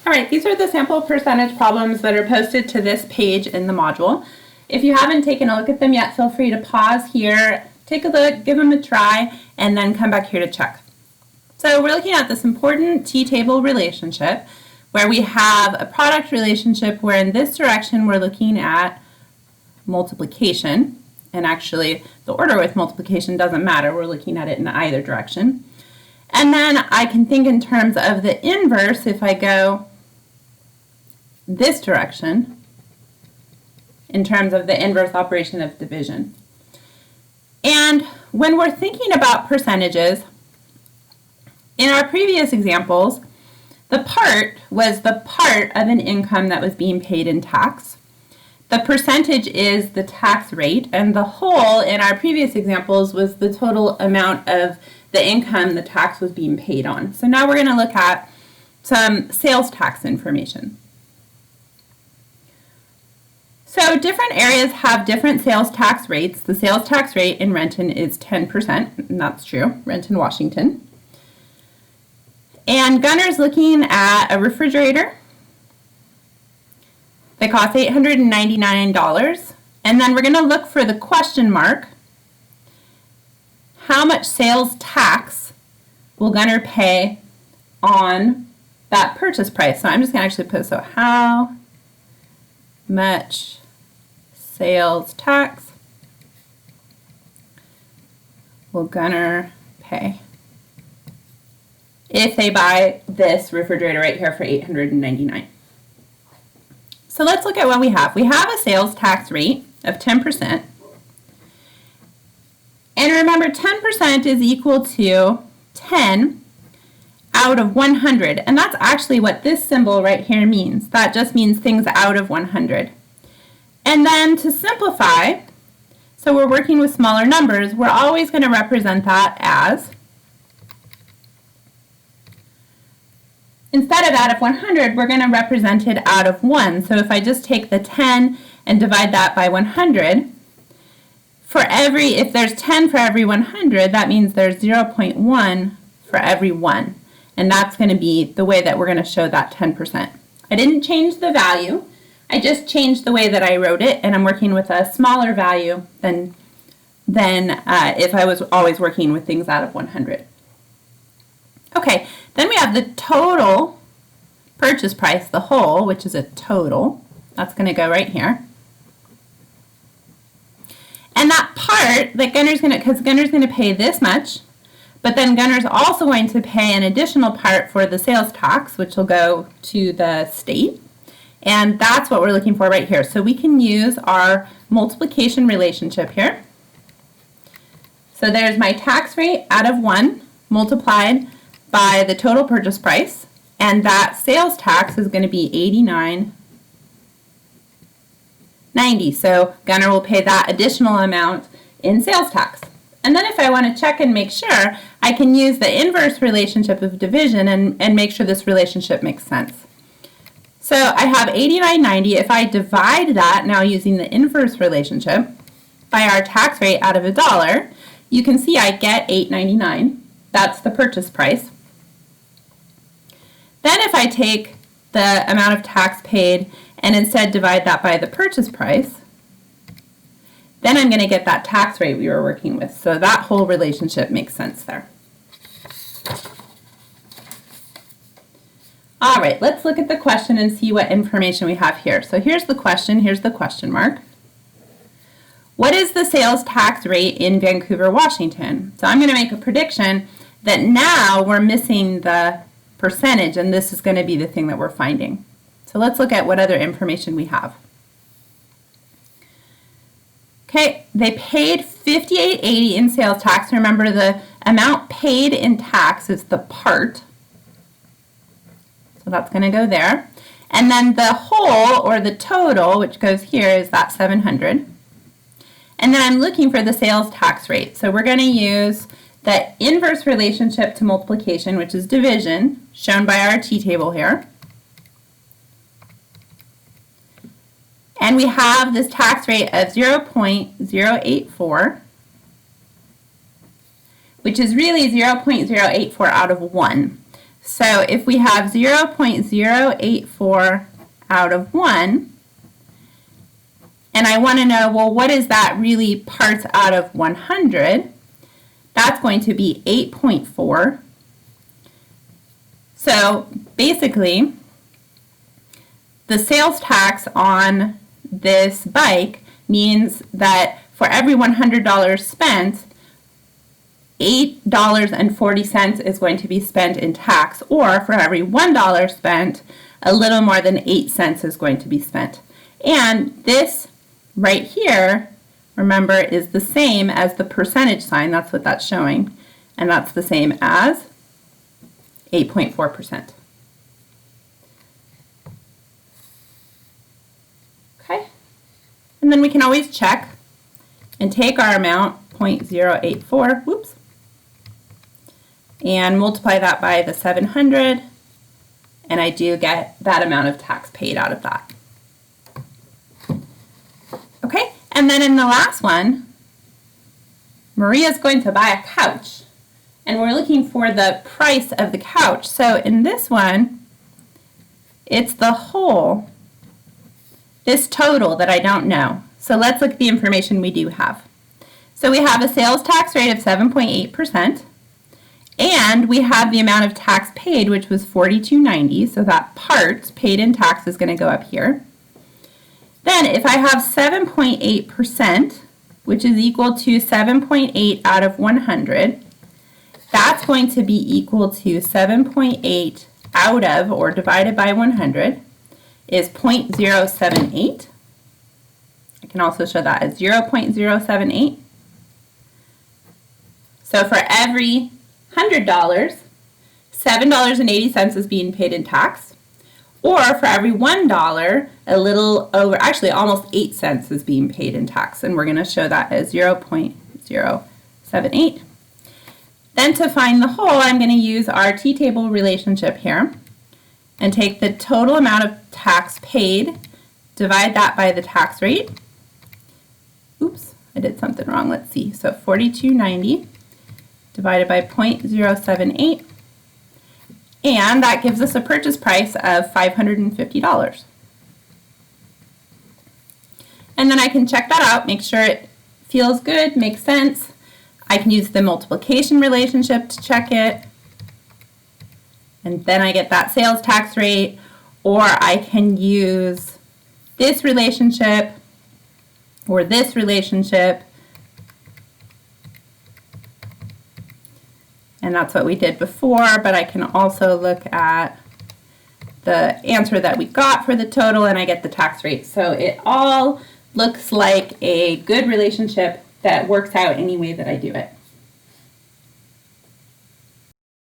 All right, these are the sample percentage problems that are posted to this page in the module. If you haven't taken a look at them yet, feel free to pause here, take a look, give them a try, and then come back here to check. So we're looking at this important t-table relationship where we have a product relationship where in this direction we're looking at multiplication, and actually the order with multiplication doesn't matter, we're looking at it in either direction. And then I can think in terms of the inverse if I go this direction in terms of the inverse operation of division. And when we're thinking about percentages, in our previous examples, the part was the part of an income that was being paid in tax. The percentage is the tax rate, and the whole in our previous examples was the total amount of the income the tax was being paid on. So now we're going to look at some sales tax information. So different areas have different sales tax rates. The sales tax rate in Renton is 10%, and that's true, Renton, Washington. And Gunner's looking at a refrigerator that costs $899. And then we're going to look for the question mark. How much sales tax will Gunner pay on that purchase price? So I'm just going to actually put, so how much sales tax will Gunner pay if they buy this refrigerator right here for $899? So let's look at what we have. We have a sales tax rate of 10%. And remember, 10% is equal to 10 out of 100. And that's actually what this symbol right here means. That just means things out of 100. And then to simplify, so we're working with smaller numbers, we're always going to represent that as, instead of out of 100, we're going to represent it out of 1. So if I just take the 10 and divide that by 100, if there's 10 for every 100, that means there's 0.1 for every 1. And that's going to be the way that we're going to show that 10%. I didn't change the value. I just changed the way that I wrote it, and I'm working with a smaller value than if I was always working with things out of 100. Okay, then we have the total purchase price, the whole, which is a total. That's going to go right here. And that part that Gunner's going to, because Gunner's going to pay this much, but then Gunner's also going to pay an additional part for the sales tax, which will go to the state. And that's what we're looking for right here. So we can use our multiplication relationship here. So there's my tax rate out of 1 multiplied by the total purchase price, and that sales tax is going to be $89.90. So Gunner will pay that additional amount in sales tax. And then if I want to check and make sure, I can use the inverse relationship of division and make sure this relationship makes sense. So I have $89.90. If I divide that, now using the inverse relationship, by our tax rate out of $1, you can see I get $8.99. That's the purchase price. Then if I take the amount of tax paid and instead divide that by the purchase price, then I'm going to get that tax rate we were working with. So that whole relationship makes sense there. All right, let's look at the question and see what information we have here. So here's the question mark. What is the sales tax rate in Vancouver, Washington? So I'm going to make a prediction that now we're missing the percentage, and this is going to be the thing that we're finding. So let's look at what other information we have. Okay, they paid $58.80 in sales tax. Remember, the amount paid in tax is the part. So that's going to go there. And then the whole, or the total, which goes here, is that $700. And then I'm looking for the sales tax rate. So we're going to use the inverse relationship to multiplication, which is division, shown by our t-table here. And we have this tax rate of 0.084, which is really 0.084 out of 1. So if we have 0.084 out of 1, and I want to know, well, what is that really parts out of 100? That's going to be 8.4. So basically, the sales tax on this bike means that for every $100 spent, $8.40 is going to be spent in tax, or for every $1 spent, a little more than 8 cents is going to be spent. And this right here, remember, is the same as the percentage sign. That's what that's showing. And that's the same as 8.4%. Okay. And then we can always check and take our amount, 0.084, whoops, and multiply that by the 700, and I do get that amount of tax paid out of that. Okay, and then in the last one, Maria's going to buy a couch, and we're looking for the price of the couch. So in this one, it's the whole, this total that I don't know. So let's look at the information we do have. So we have a sales tax rate of 7.8%, and we have the amount of tax paid, which was $42.90, so that part paid in tax is going to go up here. Then if I have 7.8%, which is equal to 7.8 out of 100, that's going to be equal to 7.8 out of, or divided by 100, is 0.078. I can also show that as 0.078. So for every $100, $7.80 is being paid in tax, or for every $1, a little over, actually almost 8 cents is being paid in tax, and we're going to show that as 0.078. Then to find the whole, I'm going to use our T-table relationship here and take the total amount of tax paid, divide that by the tax rate. Oops, I did something wrong. Let's see. So $42.90 divided by 0.078, and that gives us a purchase price of $550. And then I can check that out, make sure it feels good, makes sense. I can use the multiplication relationship to check it, and then I get that sales tax rate, or I can use this relationship or this relationship, and that's what we did before, but I can also look at the answer that we got for the total, and I get the tax rate. So it all looks like a good relationship that works out any way that I do it.